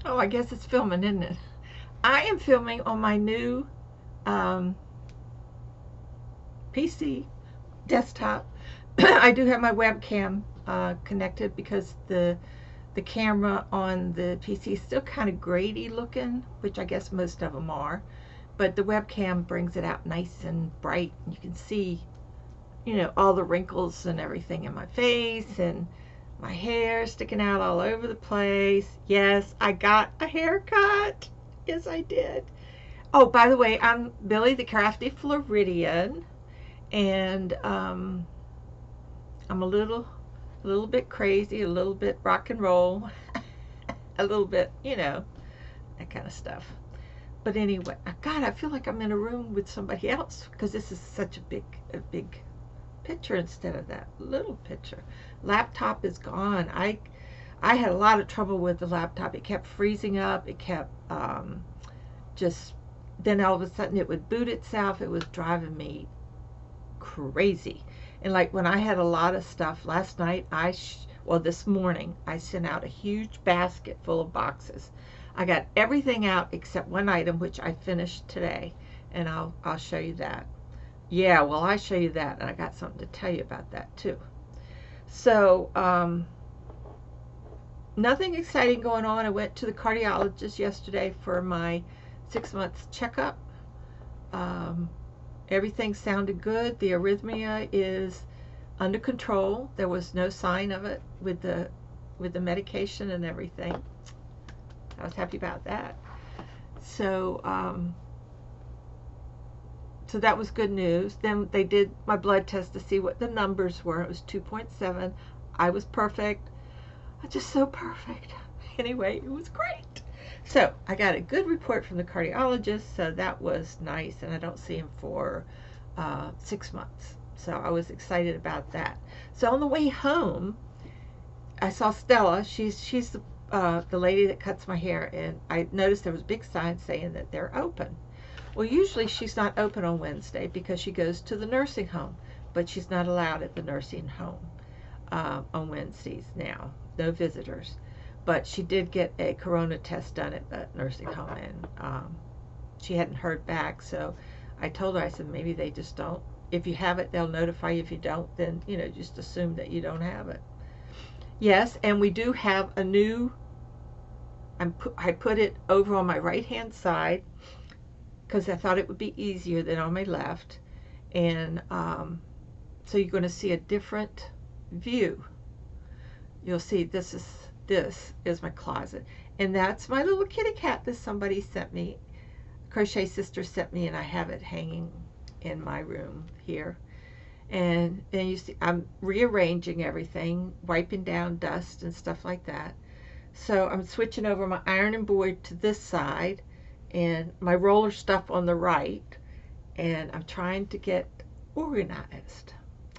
Oh, I guess it's filming, isn't it? I am filming on my new um, PC desktop. I do have my webcam connected because the camera on the PC is still kind of grainy looking, which I guess most of them are. But the webcam brings it out nice and bright. You can see, all the wrinkles and everything in my face and my hair sticking out all over the place. Yes, I got a haircut. Yes, I did. Oh, by the way, I'm Billie the Crafty Floridian, and I'm a little bit crazy, a little bit rock and roll, a little bit, that kind of stuff. But anyway, God, I feel like I'm in a room with somebody else because this is such a big picture instead of that little picture. Laptop is gone. I had a lot of trouble with the laptop. It kept freezing up. It kept just then all of a sudden it would boot itself. It was driving me crazy. And like when I had a lot of stuff last night, well, this morning I sent out a huge basket full of boxes. I got everything out except one item which I finished today, and I'll show you that. Yeah, well, I show you that, and I got something to tell you about that too. So, nothing exciting going on. I went to the cardiologist yesterday for my 6 months checkup. Um, Everything sounded good. The arrhythmia is under control. There was no sign of it with the medication and everything. I was happy about that. So so that was good news. Then they did my blood test to see what the numbers were. It was 2.7. I was perfect. I'm just so perfect. Anyway, it was great. So I got a good report from the cardiologist, so that was nice, and I don't see him for 6 months. So I was excited about that. So on the way home, I saw Stella. She's the lady that cuts my hair, and I noticed there was a big sign saying that they're open. Well, usually she's not open on Wednesday because she goes to the nursing home, but she's not allowed at the nursing home on Wednesdays now. No visitors. But she did get a corona test done at the nursing home, and she hadn't heard back. So I told her, I said, maybe they just don't. If you have it, they'll notify you. If you don't, then, just assume that you don't have it. Yes, and we do have a new, I put it over on my right-hand side because I thought it would be easier than on my left. And so you're going to see a different view. You'll see this is my closet, and that's my little kitty cat that somebody sent me, Crochet Sister sent me, and I have it hanging in my room here. And then you see I'm rearranging everything, wiping down dust and stuff like that. So I'm switching over my ironing board to this side and my roller stuff on the right, and I'm trying to get organized.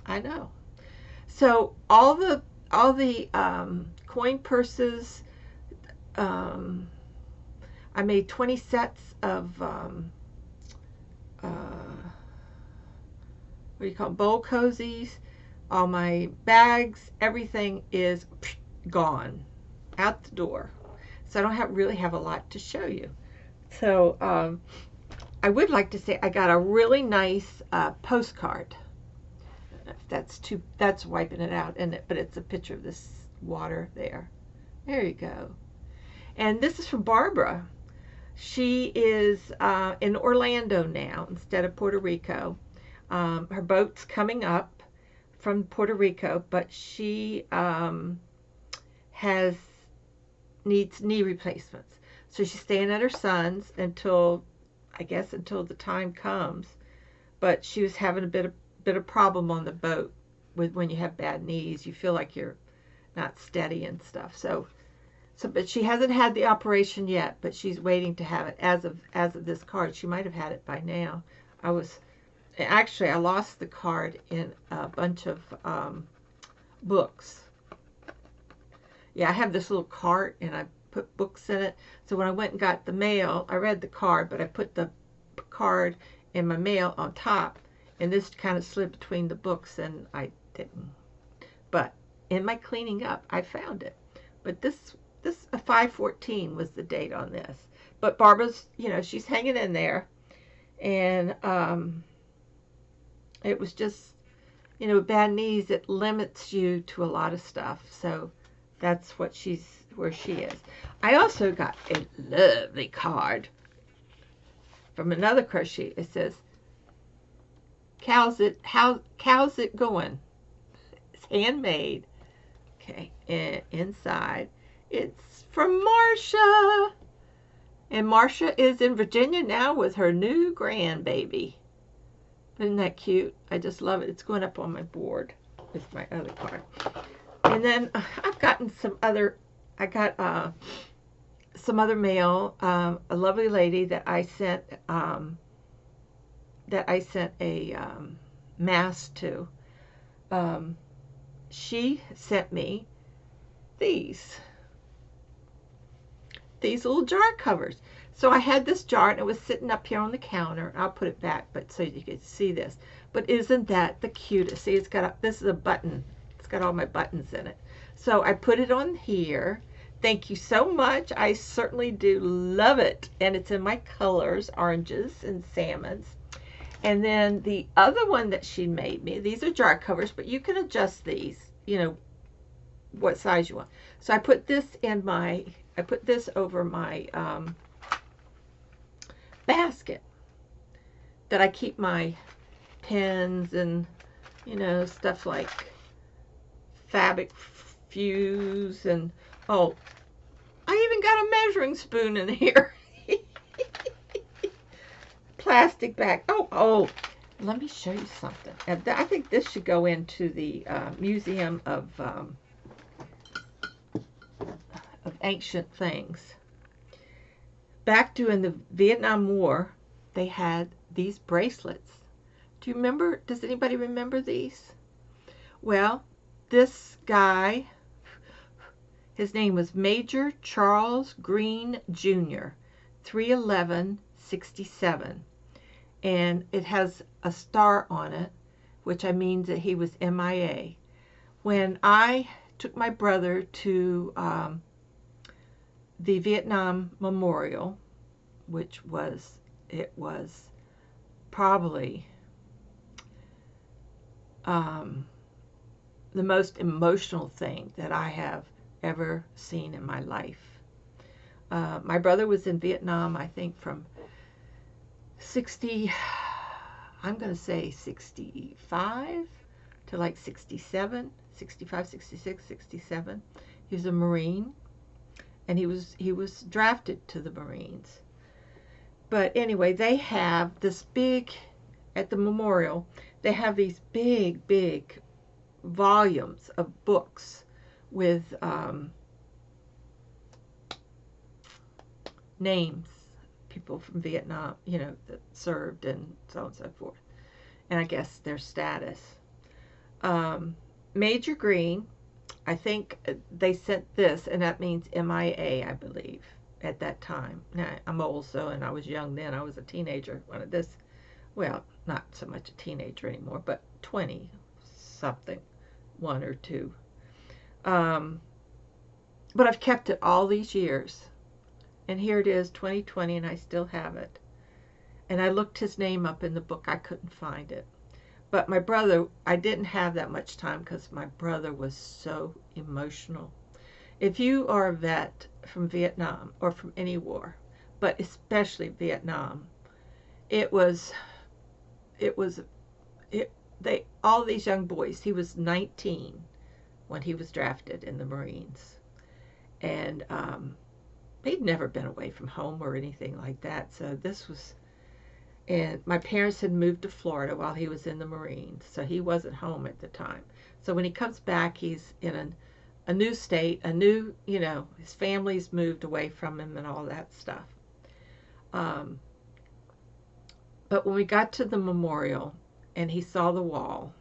I know. So all the coin purses. I made 20 sets of what do you call them? Bowl cozies. All my bags, everything is gone, out the door. So I don't really have a lot to show you. So I would like to say I got a really nice postcard. That's wiping it out, isn't it? But it's a picture of this water there. There you go. And this is from Barbara. She is in Orlando now instead of Puerto Rico. Her boat's coming up from Puerto Rico, but she needs knee replacements. So she's staying at her son's until the time comes. But she was having a bit of problem on the boat with when you have bad knees. You feel like you're not steady and stuff. So but she hasn't had the operation yet, but she's waiting to have it as of this card. She might have had it by now. I lost the card in a bunch of books. Yeah, I have this little cart and I put books in it. So when I went and got the mail, I read the card, but I put the card in my mail on top, and this kind of slid between the books, and I didn't. But in my cleaning up, I found it. But this this 5/14 was the date on this. But Barbara's, she's hanging in there. And it was just, bad knees, it limits you to a lot of stuff. So that's where she is. I also got a lovely card from another crochet. It says, how's it going? It's handmade. Okay, and inside it's from Marcia. And Marcia is in Virginia now with her new grandbaby. Isn't that cute? I just love it. It's going up on my board with my other card. And then I've gotten some other, I got some other mail. A lovely lady that I sent a mask to. She sent me these little jar covers. So I had this jar and it was sitting up here on the counter. I'll put it back, but so you can see this. But isn't that the cutest? See, it's got this is a button. It's got all my buttons in it. So I put it on here. Thank you so much. I certainly do love it. And it's in my colors, oranges and salmons. And then the other one that she made me, these are jar covers, but you can adjust these, what size you want. So I put this over my basket that I keep my pens and, stuff like fabric fuse and, oh, I even got a measuring spoon in here. Plastic bag. Oh, let me show you something. I think this should go into the Museum of Ancient Things. Back during the Vietnam War, they had these bracelets. Do you remember? Does anybody remember these? Well, this guy, his name was Major Charles Green Jr., 3/11/67. And it has a star on it, which means that he was MIA. When I took my brother to the Vietnam Memorial, which was probably the most emotional thing that I have ever seen in my life. My brother was in Vietnam, I think, from 65 to like 67, 65, 66, 67. He was a Marine, and he was drafted to the Marines. But anyway, they have this big, at the memorial, they have these big volumes of books with names, people from Vietnam, that served and so on and so forth. And I guess their status. Major Green, I think they sent this, and that means MIA, I believe, at that time. Now, I'm old, and I was young then. I was a teenager when this, well, not so much a teenager anymore, but 20-something, 1 or 2. But I've kept it all these years. And here it is, 2020, and I still have it. And I looked his name up in the book. I couldn't find it. But my brother, I didn't have that much time because my brother was so emotional. If you are a vet from Vietnam or from any war, but especially Vietnam, all these young boys, he was 19 when he was drafted in the Marines. And he'd never been away from home or anything like that. So this was, and my parents had moved to Florida while he was in the Marines. So he wasn't home at the time. So when he comes back, he's in a new state, his family's moved away from him and all that stuff. But when we got to the memorial and he saw the wall,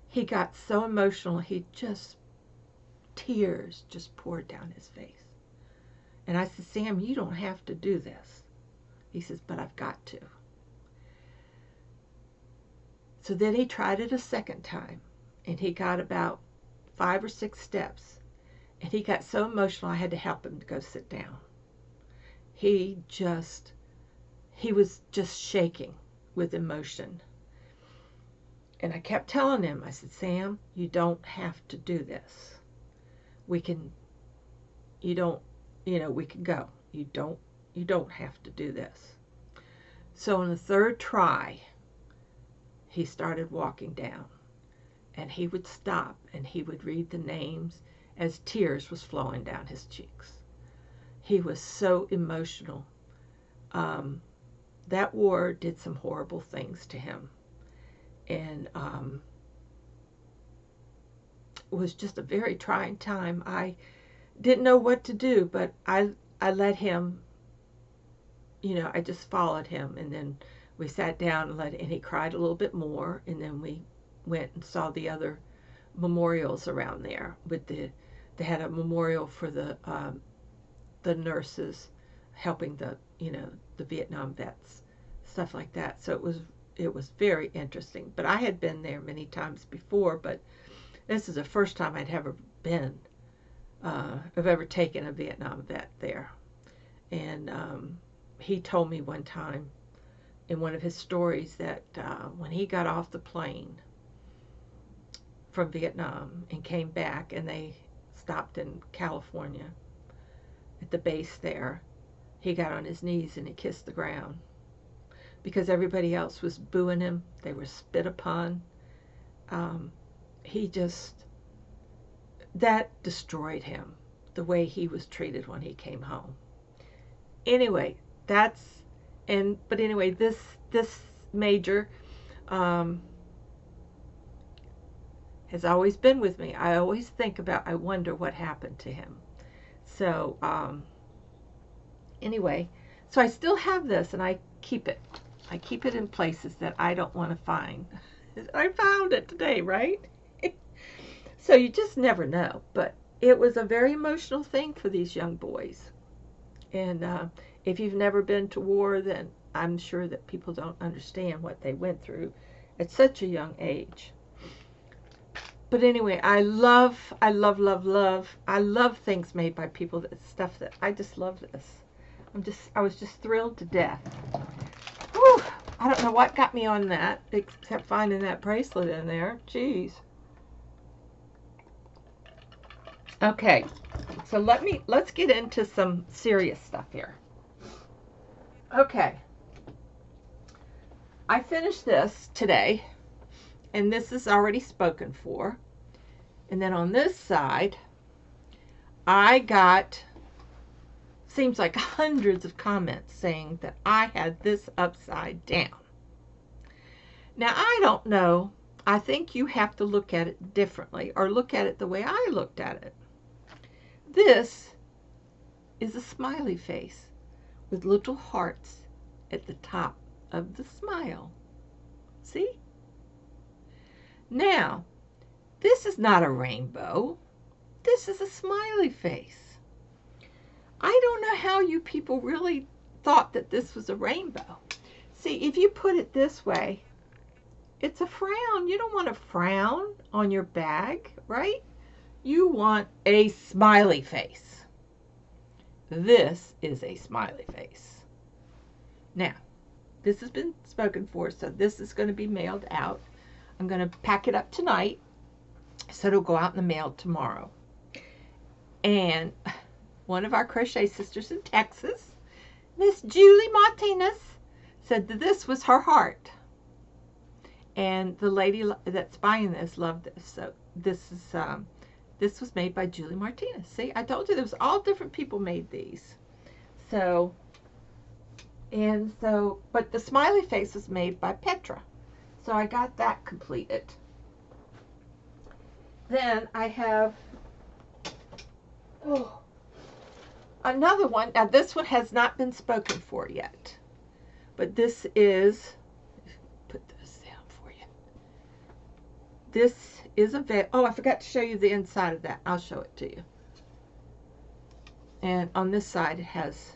he got so emotional, tears just poured down his face. And I said, Sam, you don't have to do this. He says, but I've got to. So then he tried it a second time, and he got about 5 or 6 steps, and he got so emotional I had to help him to go sit down. He was just shaking with emotion. And I kept telling him, I said, Sam, you don't have to do this. We can go. You don't have to do this. So on the 3rd try, he started walking down, and he would stop and he would read the names as tears was flowing down his cheeks. He was so emotional. That war did some horrible things to him, and it was just a very trying time. I didn't know what to do, but I let him, I just followed him, and then we sat down and he cried a little bit more, and then we went and saw the other memorials around there. They had a memorial for the nurses helping the Vietnam vets, stuff like that. So it was very interesting. But I had been there many times before, but this is the first time I've ever taken a Vietnam vet there. And he told me one time in one of his stories that when he got off the plane from Vietnam and came back, and they stopped in California at the base there, he got on his knees and he kissed the ground because everybody else was booing him. They were spit upon. That destroyed him, the way he was treated when he came home. Anyway, but anyway, this major has always been with me. I always I wonder what happened to him. So, anyway, so I still have this, and I keep it. I keep it in places that I don't want to find. I found it today, right? So you just never know. But it was a very emotional thing for these young boys. And if you've never been to war, then I'm sure that people don't understand what they went through at such a young age. But anyway, I love things made by people. Stuff that I just love this. I was just thrilled to death. Whew, I don't know what got me on that, except finding that bracelet in there. Jeez. Okay, so let's get into some serious stuff here. Okay. I finished this today, and this is already spoken for. And then on this side, I got, seems like hundreds of comments saying that I had this upside down. Now, I don't know. I think you have to look at it differently, or look at it the way I looked at it. This is a smiley face with little hearts at the top of the smile. See? Now, this is not a rainbow. This is a smiley face. I don't know how you people really thought that this was a rainbow. See, if you put it this way, it's a frown. You don't want a frown on your bag, right? You want a smiley face. This is a smiley face. Now, this has been spoken for, so this is going to be mailed out. I'm going to pack it up tonight, so it'll go out in the mail tomorrow. And one of our crochet sisters in Texas, Miss Julie Martinez, said that this was her heart. And the lady that's buying this loved this. So this was made by Julie Martinez. See, I told you there was all different people made these. So, but the smiley face was made by Petra. So I got that completed. Then I have another one. Now this one has not been spoken for yet. But this is, put this down for you. This is a veil. Oh, I forgot to show you the inside of that. I'll show it to you. And on this side it has,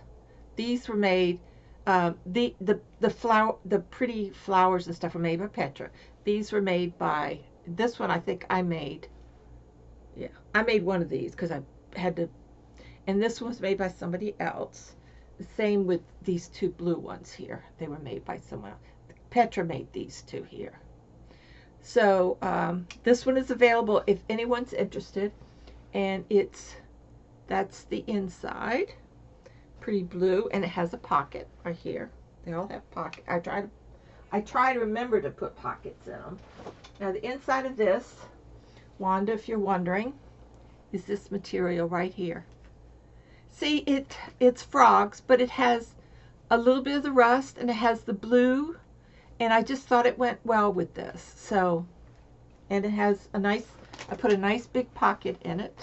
these were made, the pretty flowers and stuff were made by Petra. These were made by, this one I think I made Yeah, I made one of these because I had to, and this one was made by somebody else. The same with these two blue ones here. They were made by someone else. Petra made these two here. So this one is available if anyone's interested, and that's the inside, pretty blue, and it has a pocket right here. They all have pockets. I try to remember to put pockets in them. Now the inside of this, Wanda, if you're wondering, is this material right here. See, it's frogs, but it has a little bit of the rust, and it has the blue, and I just thought it went well with this. So, and it has a nice, I put a nice big pocket in it,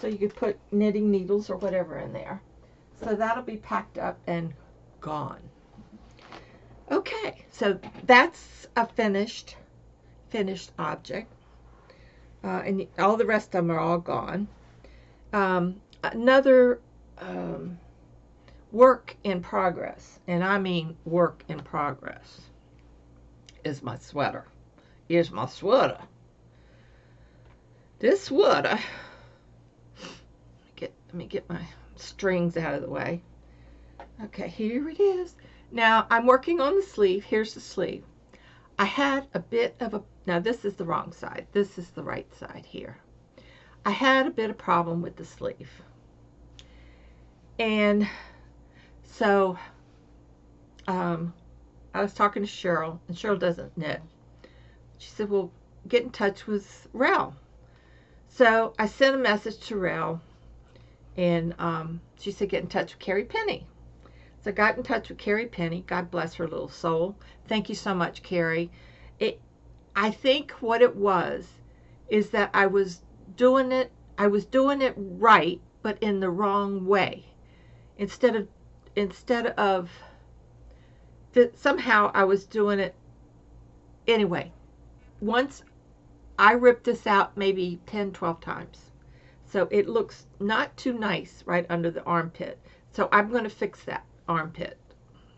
so you could put knitting needles or whatever in there. So that'll be packed up and gone. Okay, so that's a finished object, and all the rest of them are all gone. Another work in progress, and I mean work in progress, is my sweater. Here's my sweater. This sweater, let me get my strings out of the way. Okay, here it is. Now I'm working on the sleeve. Here's the sleeve. I had a bit of a, now this is the wrong side. This is the right side here. I had a bit of problem with the sleeve. And so I was talking to Cheryl, and Cheryl doesn't knit. She said, well, get in touch with Rel. So I sent a message to Rel, and she said, get in touch with Carrie Penny. So I got in touch with Carrie Penny. God bless her little soul. Thank you so much, Carrie. I think what it was is that I was doing it right, but in the wrong way. Instead of that, somehow I was doing it anyway. Once I ripped this out maybe 10, 12 times. So it looks not too nice right under the armpit. So I'm going to fix that armpit.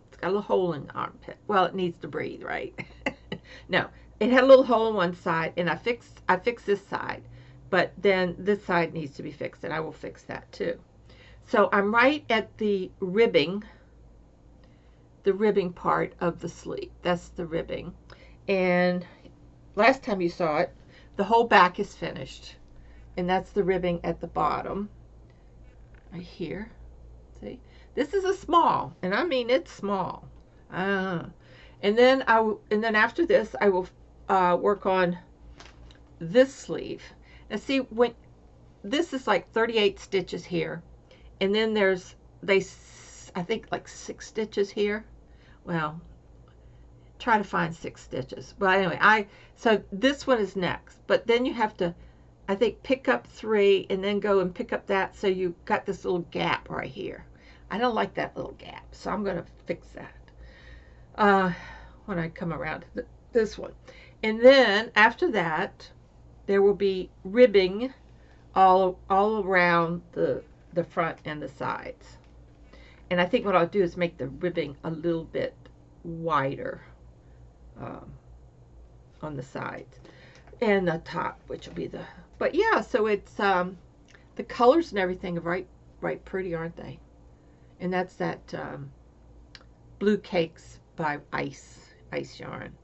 It's got a little hole in the armpit. Well, it needs to breathe, right? No, it had a little hole on one side, and I fixed this side. But then this side needs to be fixed, and I will fix that too. So I'm right at the ribbing part of the sleeve. That's the ribbing. And last time you saw it, the whole back is finished. And that's the ribbing at the bottom. Right here. See? This is a small, and I mean it's small. And then after this, I will work on this sleeve. Now see, when this is like 38 stitches here, and then there's I think like 6 stitches here. Well, try to find 6 stitches. Well, anyway, so this one is next, but then you have to, I think, pick up 3 and then go and pick up that, so you got this little gap right here. I don't like that little gap, so I'm going to fix that when I come around to this one. And then after that, there will be ribbing all around the front and the sides. And I think what I'll do is make the ribbing a little bit wider on the sides and the top, which will be the, but yeah, so it's the colors and everything are right pretty, aren't they? And that's that Blue Cakes by Ice Yarn.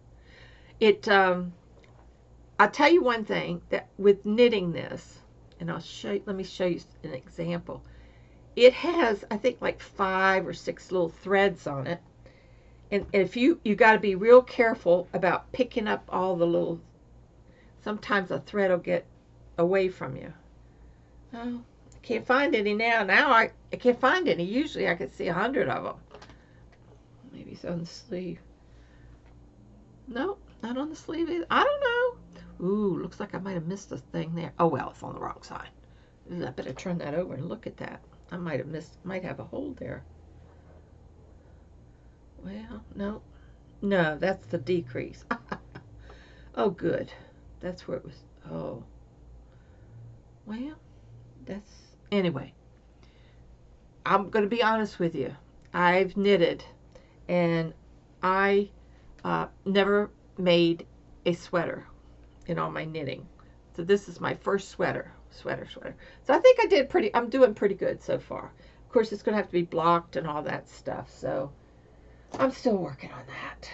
I'll tell you one thing, that with knitting this, and let me show you an example. It has, I think, like 5 or 6 little threads on it. And if you got to be real careful about picking up all the little, sometimes a thread will get away from you. Oh, I can't find any now. Now I can't find any. Usually I could see 100 of them. Maybe it's on the sleeve. No, not on the sleeve either. I don't know. Ooh, looks like I might have missed a thing there. Oh well, it's on the wrong side. I better turn that over and look at that. I might have a hole there. Well, no, that's the decrease. Oh, good. That's where it was. Oh, well, anyway. I'm going to be honest with you. I've knitted, and I never made a sweater in all my knitting. So this is my first sweater. sweater. So I think I'm doing pretty good so far. Of course, it's going to have to be blocked and all that stuff, so I'm still working on that.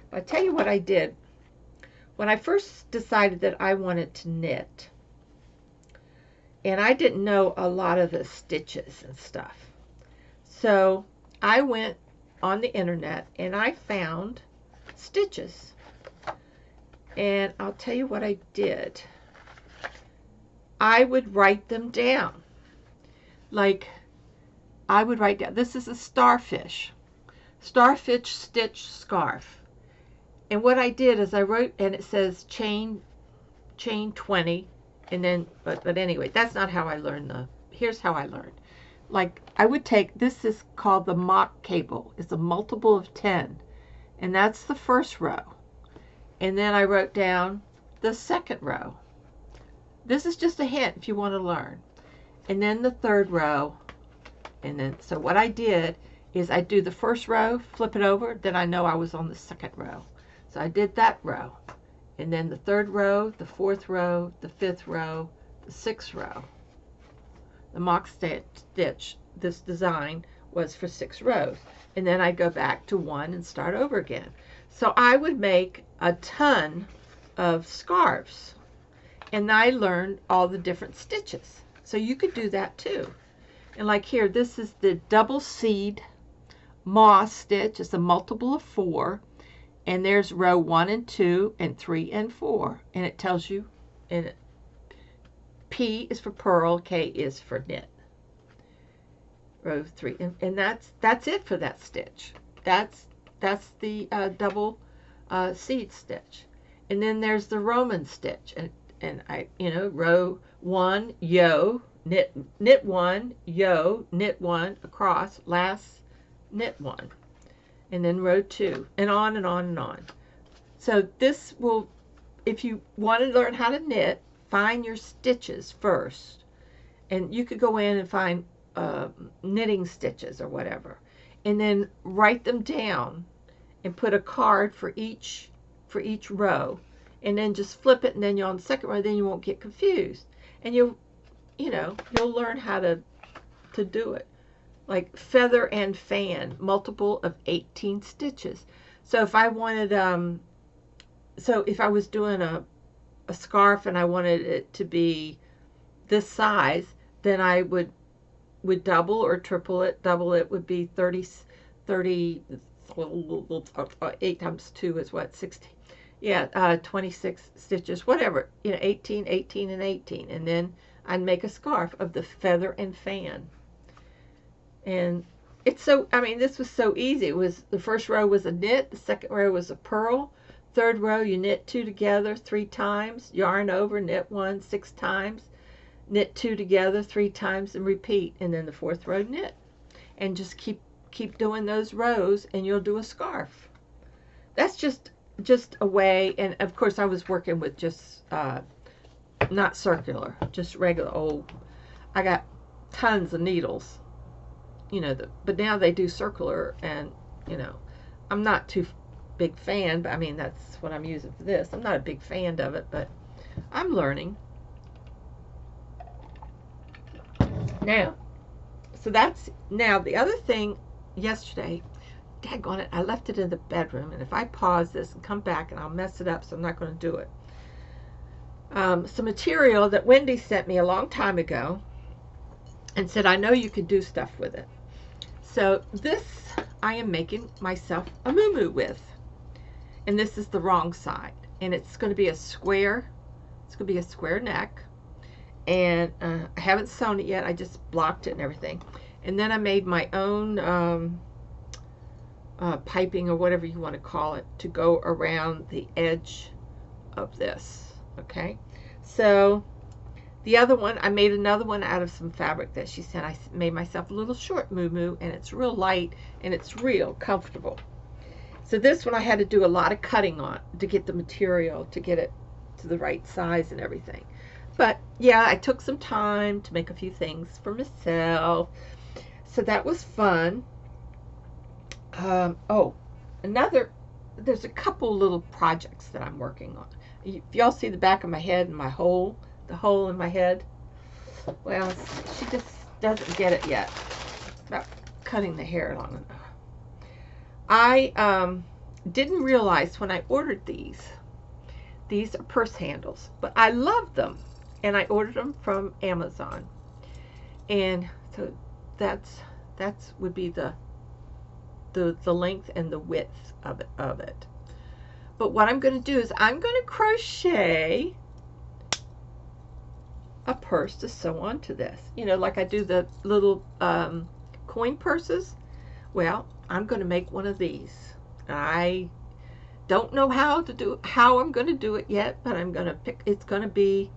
But I tell you what I did. When I first decided that I wanted to knit, and I didn't know a lot of the stitches and stuff, so I went on the internet and I found stitches. And I'll tell you what I did. I would write them down. Like, I would write down, this is a starfish stitch scarf. And what I did is I wrote, and it says chain 20, and then, but anyway, that's not how I learned here's how I learned. Like, I would take, this is called the mock cable. It's a multiple of 10, and that's the first row. And then I wrote down the second row. This is just a hint if you want to learn. And then the third row. And then, so what I did is I do the first row, flip it over, then I know I was on the second row. So I did that row. And then the third row, the fourth row, the fifth row, the sixth row. The mock stitch, this design was for 6 rows. And then I go back to 1 and start over again. So I would make a ton of scarves, and I learned all the different stitches. So you could do that too. And like here, this is the double seed moss stitch. It's a multiple of 4, and there's row 1 and 2 and 3 and 4, and it tells you, and P is for purl, K is for knit. Row 3, and that's it for that stitch. That's the double seed stitch. And then there's the Roman stitch, and I, row 1, yo, knit 1, yo, knit 1, across, last, knit 1, and then row 2, and on and on and on. So this will, if you want to learn how to knit, find your stitches first, and you could go in and find knitting stitches or whatever, and then write them down and put a card for each row, and then just flip it, and then you're on the second row. Then you won't get confused, and you'll learn how to do it. Like feather and fan, multiple of 18 stitches. So if I wanted so if I was doing a scarf and I wanted it to be this size, then I would double or triple it. Double it would be 30 8 times 2 is what, 16? Yeah, 26 stitches, whatever, 18, 18, and 18. And then I'd make a scarf of the feather and fan. And it's so, this was so easy. It was, the first row was a knit, the second row was a purl, third row you knit 2 together 3 times, yarn over, knit 1 6 times, knit 2 together 3 times, and repeat. And then the fourth row knit, and just keep doing those rows, and you'll do a scarf. That's just a way. And of course I was working with just not circular, just regular old. I got tons of needles, but now they do circular, and I'm not too big fan, but that's what I'm using for this. I'm not a big fan of it, but I'm learning now. So that's, now the other thing, yesterday, daggone it, I left it in the bedroom, and if I pause this and come back, and I'll mess it up, so I'm not going to do it. Some material that Wendy sent me a long time ago and said, I know you can do stuff with it. So this I am making myself a muumuu with, and this is the wrong side, and it's going to be a square. It's going to be a square neck, and I haven't sewn it yet. I just blocked it and everything. And then I made my own piping, or whatever you want to call it, to go around the edge of this. Okay, so the other one, I made another one out of some fabric that she sent. I made myself a little short muumuu, and it's real light, and it's real comfortable. So this one I had to do a lot of cutting on to get the material, to get it to the right size and everything. But yeah, I took some time to make a few things for myself. So that was fun. Oh, there's a couple little projects that I'm working on. If y'all see the back of my head and the hole in my head, Well, she just doesn't get it yet about cutting the hair long enough. I didn't realize when I ordered these are purse handles, but I love them, and I ordered them from Amazon. And so that's would be the length and the width of it. But what I'm going to do is I'm going to crochet a purse to sew onto this. You know, like I do the little coin purses. Well, I'm going to make one of these. I don't know how I'm going to do it yet, but I'm going to pick. It's going to be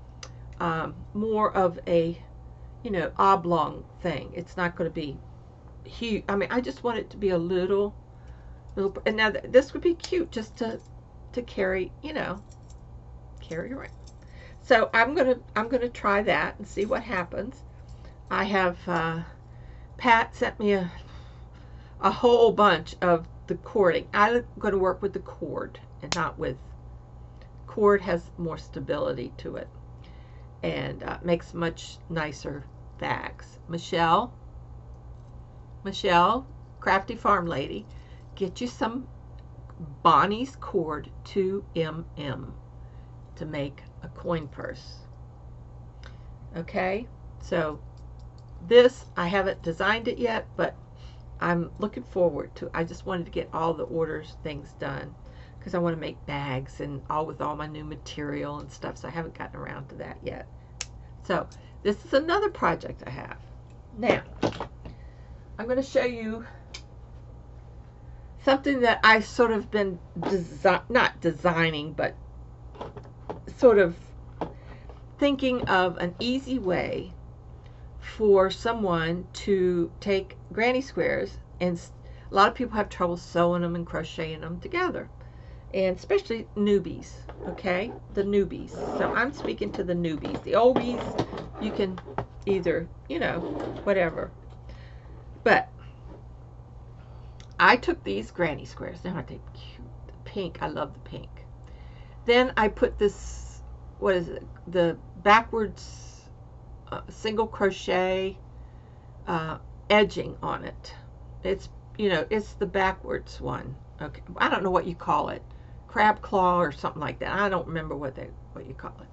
more of a, you know, oblong thing. It's not going to be huge. I mean, I just want it to be a little. And now this would be cute just to carry, you know, carry around. So I'm gonna try that and see what happens. I have Pat sent me a whole bunch of the cording. I'm going to work with the cord and not with cord. Has more stability to it and makes much nicer bags. Michelle, Crafty Farm Lady, get you some Bonnie's cord 2mm to make a coin purse. Okay, so this, I haven't designed it yet, but I'm looking forward to. I just wanted to get all the orders things done because I want to make bags and all with all my new material and stuff, so I haven't gotten around to that yet. So this is another project I have. Now I'm going to show you something that I sort of been not designing, but sort of thinking of an easy way for someone to take granny squares, and a lot of people have trouble sewing them and crocheting them together, and especially newbies. Okay, the newbies. So I'm speaking to the newbies. The oldies, you can either, you know, whatever. But I took these granny squares. Now I take cute pink. I love the pink. Then I put this, what is it? The backwards single crochet edging on it. It's, you know, it's the backwards one. Okay, I don't know what you call it, crab claw or something like that. I don't remember what you call it.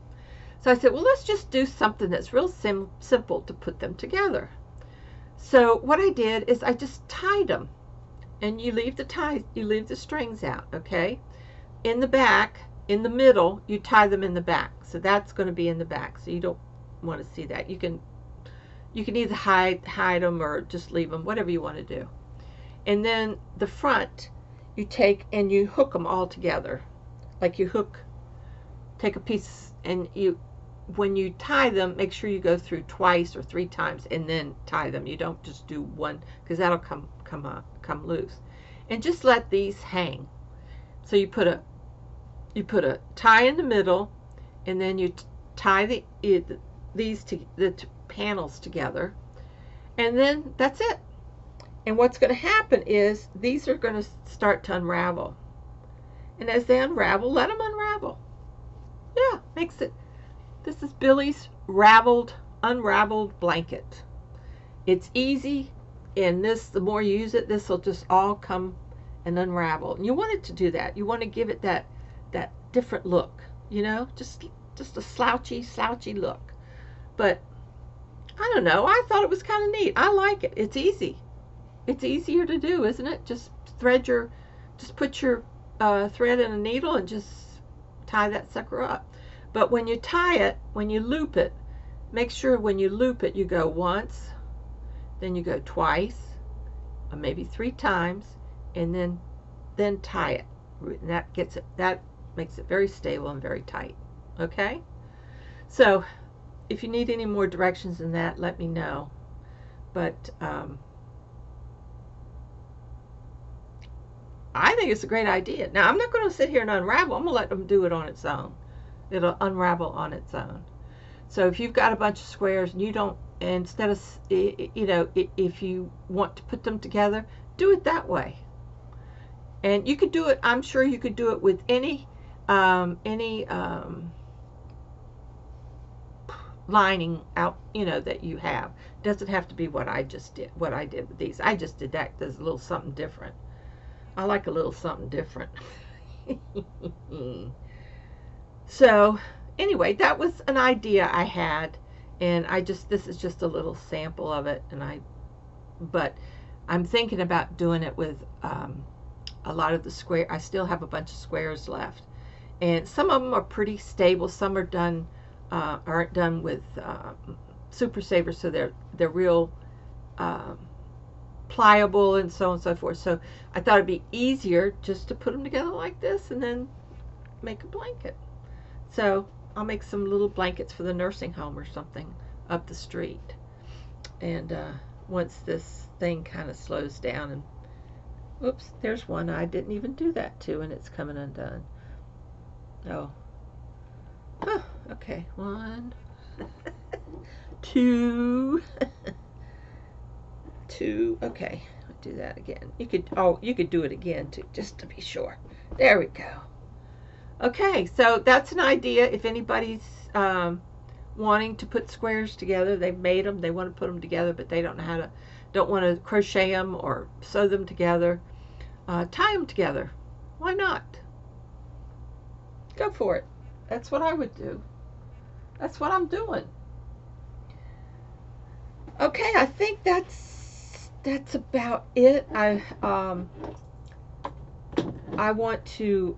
So I said, well, let's just do something that's real simple to put them together. So what I did is I just tied them, and you leave the strings out. Okay, in the back, in the middle, you tie them in the back. So that's going to be in the back. So you don't want to see that. You can either hide them or just leave them, whatever you want to do. And then the front, you take and you hook them all together, like you take a piece, and when you tie them, make sure you go through twice or 3 times and then tie them. You don't just do one, because that'll come loose. And just let these hang. So you put a tie in the middle, and then you tie the panels together, and then that's it. And what's going to happen is these are going to start to unravel, and as they unravel, let them unravel. Yeah, makes it. This is Billie's unraveled blanket. It's easy, and the more you use it, this will just all come and unravel. And you want it to do that. You want to give it that different look, you know, just a slouchy look. But I don't know, I thought it was kind of neat. I like it. It's easy. It's easier to do, isn't it? Just put your thread in a needle and just tie that sucker up. But when you tie it, when you loop it, make sure when you loop it, you go once, then you go twice, or maybe 3 times, and then tie it. And that makes it very stable and very tight. Okay? So if you need any more directions than that, let me know. But I think it's a great idea. Now, I'm not going to sit here and unravel. I'm going to let them do it on its own. It'll unravel on its own. So if you've got a bunch of squares and you don't, instead of, you know, if you want to put them together, do it that way. And you could do it, I'm sure you could do it with any lining out, you know, that you have. Doesn't have to be what I just did, what I did with these. I just did that. There's a little something different. I like a little something different. So anyway, that was an idea I had, and this is just a little sample of it, but I'm thinking about doing it with a lot of the square. I still have a bunch of squares left, and some of them are pretty stable. Some are done, aren't done with Super Saver, so they're real pliable and so on and so forth. So I thought it'd be easier just to put them together like this and then make a blanket. So I'll make some little blankets for the nursing home or something up the street. And once this thing kind of slows down, and oops, there's one I didn't even do that to, and it's coming undone. Oh. Huh, okay, 1, 2, 2. Okay, I'll do that again. You could do it again too, just to be sure. There we go. Okay, so that's an idea. If anybody's wanting to put squares together, they've made them, they want to put them together, but they don't know how to, don't want to crochet them or sew them together, tie them together. Why not? Go for it. That's what I would do. That's what I'm doing. Okay, I think that's about it. I want to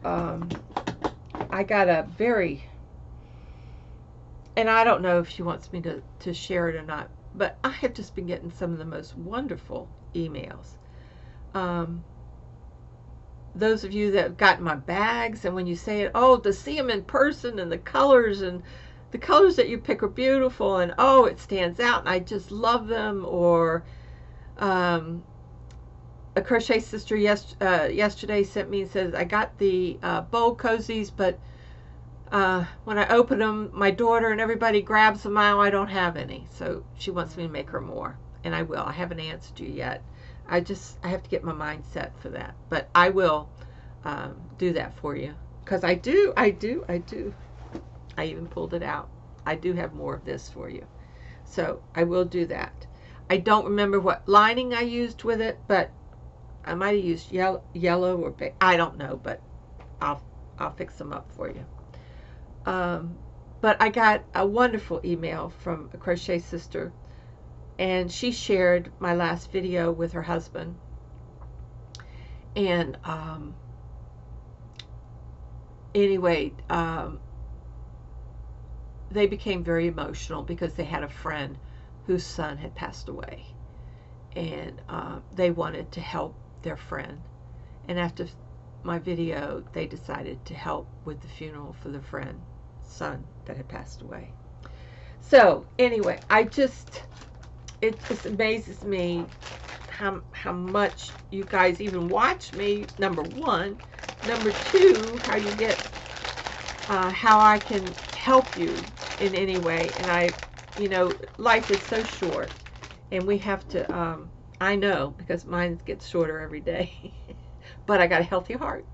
I got a very, and I don't know if she wants me to share it or not, but I have just been getting some of the most wonderful emails. Those of you that have gotten my bags, and when you say it, oh, to see them in person, and the colors that you pick are beautiful, and oh, it stands out, and I just love them. Or a crochet sister yesterday sent me and says, I got the bowl cozies, but when I open them, my daughter and everybody grabs them out. I don't have any, so she wants me to make her more, and I will. I haven't answered you yet. I have to get my mind set for that, but I will do that for you, because I do. I even pulled it out. I do have more of this for you, so I will do that. I don't remember what lining I used with it, but I might have used yellow or big. I don't know, but I'll fix them up for you. But I got a wonderful email from a crochet sister, and she shared my last video with her husband, and anyway, they became very emotional because they had a friend whose son had passed away, and they wanted to help their friend, and after my video they decided to help with the funeral for the friend's son that had passed away. So anyway, it just amazes me how much you guys even watch me, number one. Number two, how you get how I can help you in any way. And life is so short, and we have to I know, because mine gets shorter every day. But I got a healthy heart.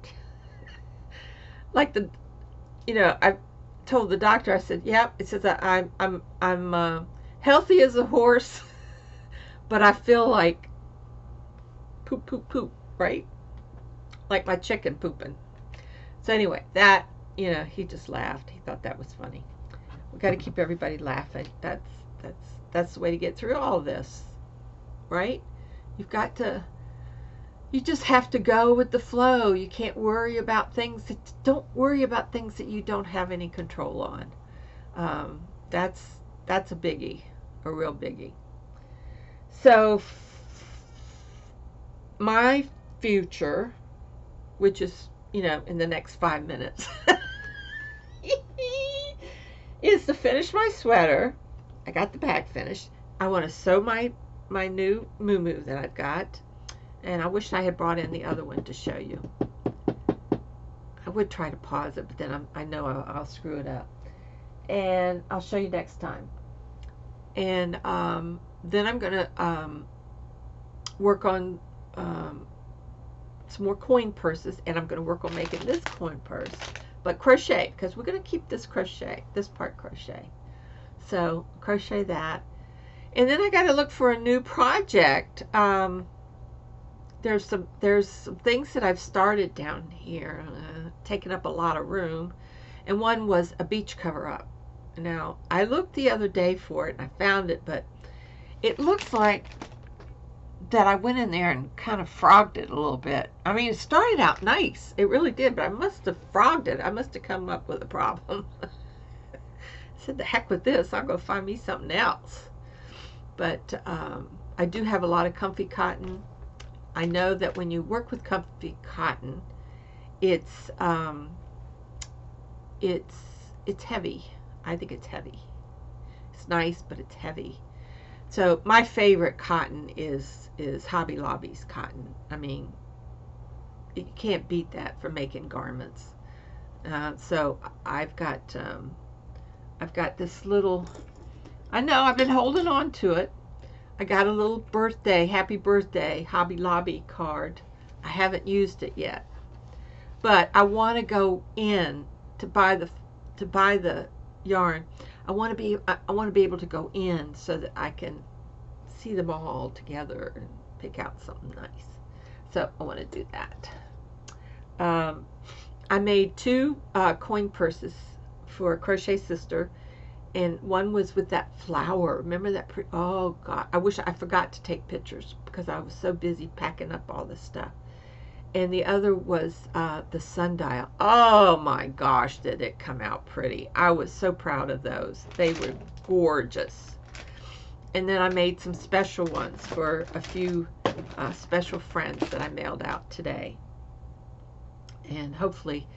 Like I told the doctor, I said, yep, it says that I'm healthy as a horse, but I feel like poop, poop, poop, right? Like my chicken pooping. So anyway, that, he just laughed. He thought that was funny. We got to keep everybody laughing. That's the way to get through all of this, right? You just have to go with the flow. You can't worry about things. Don't worry about things that you don't have any control on. That's a biggie, a real biggie. So my future, which is, in the next 5 minutes, is to finish my sweater. I got the back finished. I want to sew my new muumuu that I've got. And I wish I had brought in the other one to show you. I would try to pause it, but then I know I'll screw it up. And I'll show you next time. And then I'm going to work on some more coin purses. And I'm going to work on making this coin purse. But crochet, because we're going to keep this part crochet. So crochet that. And then I got to look for a new project. There's some things that I've started down here, taking up a lot of room, and one was a beach cover up. Now I looked the other day for it and I found it, but it looks like that I went in there and kind of frogged it a little bit. I mean, it started out nice, it really did, but I must have frogged it. I must have come up with a problem. I said, the heck with this, I'll go find me something else. But I do have a lot of comfy cotton. I know that when you work with comfy cotton, it's heavy. I think it's heavy. It's nice, but it's heavy. So my favorite cotton is Hobby Lobby's cotton. I mean, you can't beat that for making garments. So I've got this little. I know I've been holding on to it. I got a little birthday, happy birthday, Hobby Lobby card. I haven't used it yet, but I want to go in to buy the yarn. I want to be able to go in so that I can see them all together and pick out something nice. So I want to do that. I made 2 coin purses for Crochet Sister. And one was with that flower. Remember that? Oh, God. I forgot to take pictures because I was so busy packing up all this stuff. And the other was the sundial. Oh, my gosh, did it come out pretty. I was so proud of those. They were gorgeous. And then I made some special ones for a few special friends that I mailed out today. And hopefully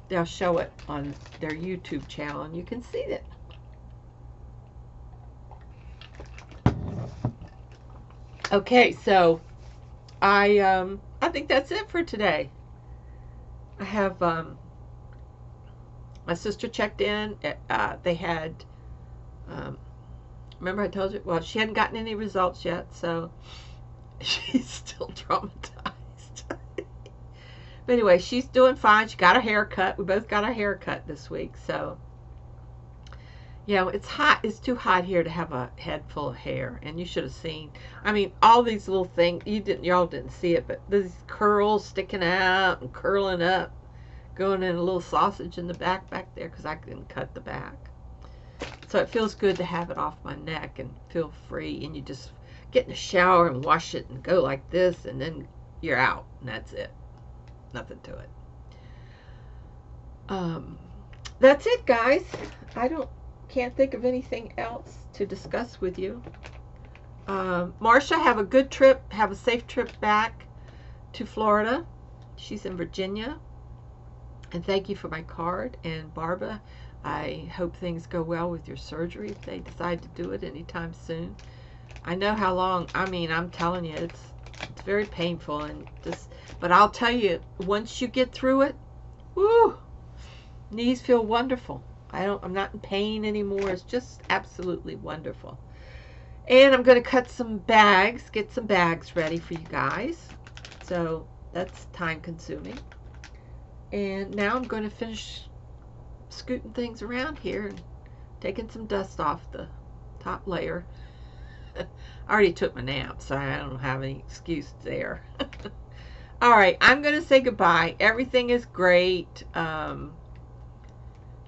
they'll show it on their YouTube channel and you can see it. Okay, so I think that's it for today. I have my sister checked in. They had remember I told you, well, she hadn't gotten any results yet, so she's still traumatized. But anyway, she's doing fine. She got her hair cut. We both got our hair cut this week, so yeah, it's hot. It's too hot here to have a head full of hair, and you should have seen. I mean, all these little things. Y'all didn't see it, but these curls sticking out and curling up, going in a little sausage in the back there because I couldn't cut the back. So it feels good to have it off my neck and feel free. And you just get in the shower and wash it and go like this, and then you're out, and that's it. Nothing to it. That's it, guys. Can't think of anything else to discuss with you. Marcia, have a good trip. Have a safe trip back to Florida. She's in Virginia. And thank you for my card. And Barbara, I hope things go well with your surgery if they decide to do it anytime soon. I know how long. I mean, I'm telling you, it's very painful, but I'll tell you, once you get through it, woo, knees feel wonderful. I'm not in pain anymore. It's just absolutely wonderful. And I'm going to cut some bags, get some bags ready for you guys. So that's time consuming. And now I'm going to finish scooting things around here and taking some dust off the top layer. I already took my nap, so I don't have any excuse there. All right, I'm going to say goodbye. Everything is great.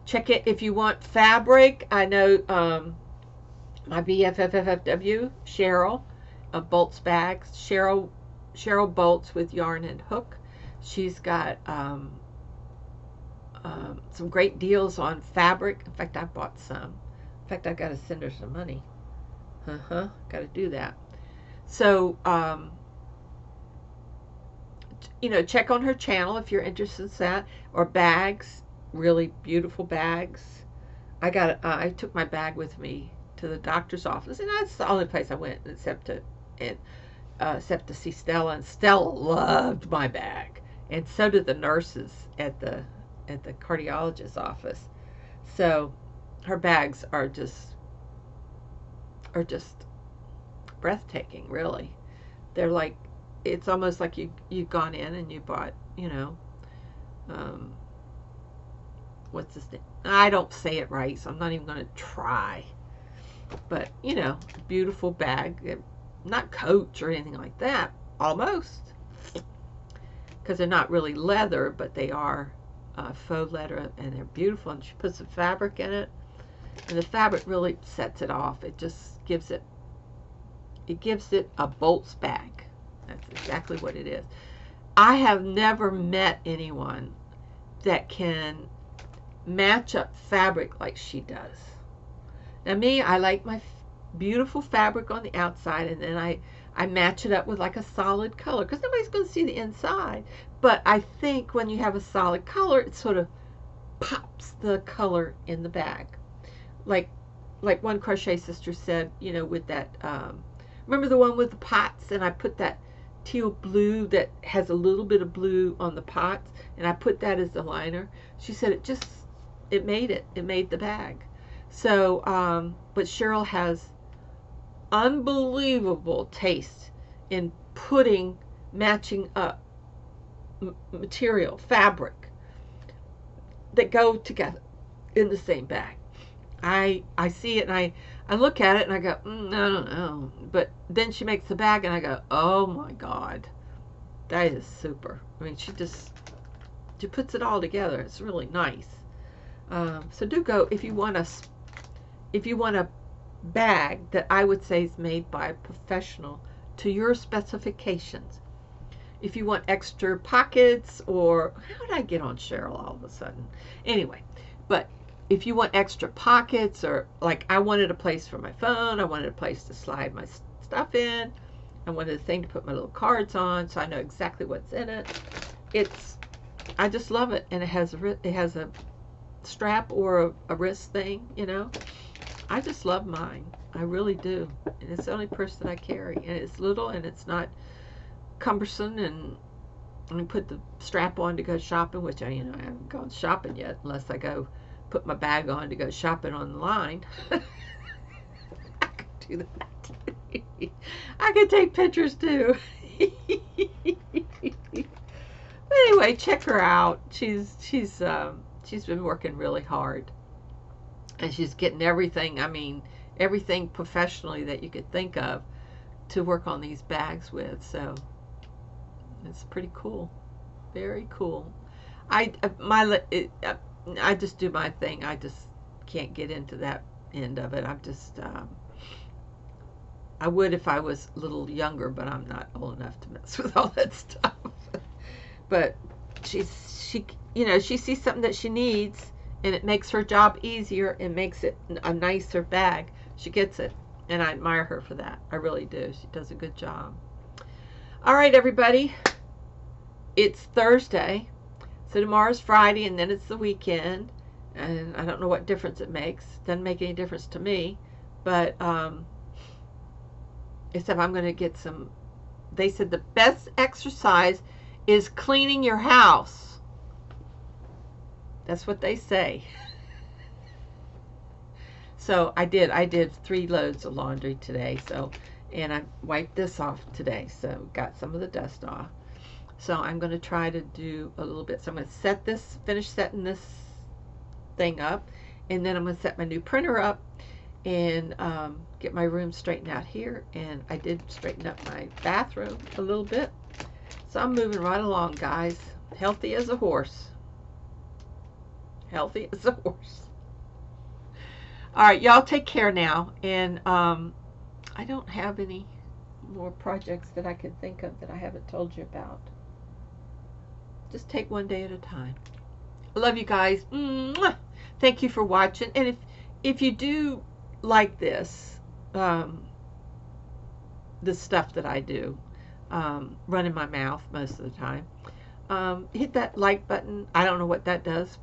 Check it if you want fabric. I know my BFFFW, Cheryl, Bolts Bags. Cheryl Bolts with yarn and hook. She's got some great deals on fabric. In fact, I bought some. In fact, I got to send her some money. Got to do that. So, check on her channel if you're interested in that. Or bags, really beautiful bags. I took my bag with me to the doctor's office, and that's the only place I went except to see Stella. And Stella loved my bag, and so did the nurses at the cardiologist's office. So her bags are just breathtaking, really. They're like, it's almost like you've gone in and you bought, what's this name? I don't say it right, so I'm not even going to try. But, you know, beautiful bag. Not Coach or anything like that. Almost. Because they're not really leather, but they are faux leather, and they're beautiful. And she puts some fabric in it. And the fabric really sets it off. It just gives it a bolts bag. That's exactly what it is. I have never met anyone that can match up fabric like she does. Now me, I like my beautiful fabric on the outside, and then I match it up with like a solid color, because nobody's going to see the inside. But I think when you have a solid color, it sort of pops the color in the bag. Like one crochet sister said, you know, with that, remember the one with the pots, and I put that teal blue that has a little bit of blue on the pots, and I put that as the liner. She said it made the bag. So, but Cheryl has unbelievable taste in matching up material, fabric that go together in the same bag. I see it, and I look at it and I go, no. But then she makes the bag and I go, oh my God, that is super. I mean, she puts it all together. It's really nice. So do go if you want a bag that I would say is made by a professional to your specifications. If you want extra pockets, or how did I get on Cheryl all of a sudden? Anyway, but if you want extra pockets, or like I wanted a place for my phone, I wanted a place to slide my stuff in, I wanted a thing to put my little cards on, so I know exactly what's in it. I just love it, and it has a strap or a wrist thing, you know. I just love mine. I really do. And it's the only purse that I carry, and it's little, and it's not cumbersome, and I put the strap on to go shopping, which I haven't gone shopping yet, unless I go put my bag on to go shopping online. I could do that. I could take pictures too. But anyway, check her out. She's been working really hard, and she's getting everything. I mean, everything professionally that you could think of to work on these bags with. So it's pretty cool, very cool. I just do my thing. I just can't get into that end of it. I'm just I would if I was a little younger, but I'm not old enough to mess with all that stuff. But she sees something that she needs, and it makes her job easier and makes it a nicer bag. She gets it, and I admire her for that. I really do. She does a good job. All right, everybody. It's Thursday, so tomorrow's Friday, and then it's the weekend, and I don't know what difference it makes. Doesn't make any difference to me, but except I'm going to get some. They said the best exercise is cleaning your house. That's what they say. So I did 3 loads of laundry today. So, and I wiped this off today. So got some of the dust off. So I'm going to try to do a little bit. So I'm going to finish setting this thing up, and then I'm going to set my new printer up and get my room straightened out here. And I did straighten up my bathroom a little bit. So I'm moving right along, guys. Healthy as a horse. Healthy as a horse. All right, y'all take care now. And I don't have any more projects that I can think of that I haven't told you about. Just take one day at a time. I love you guys. Mwah! Thank you for watching. And if you do like this, the stuff that I do, running my mouth most of the time, hit that like button. I don't know what that does,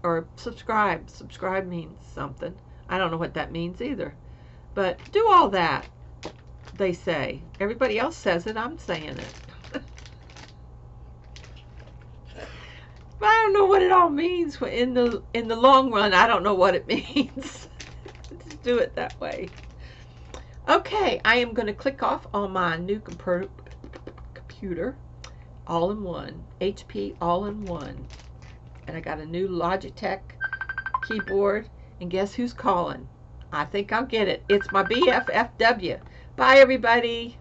or subscribe. Subscribe means something. I don't know what that means either. But do all that, they say. Everybody else says it. I'm saying it. But I don't know what it all means. In the long run, I don't know what it means. Just do it that way. Okay, I am going to click off on my new computer, all-in-one, HP all-in-one. And I got a new Logitech keyboard, and guess who's calling? I think I'll get it. It's my BFFW. Bye, everybody.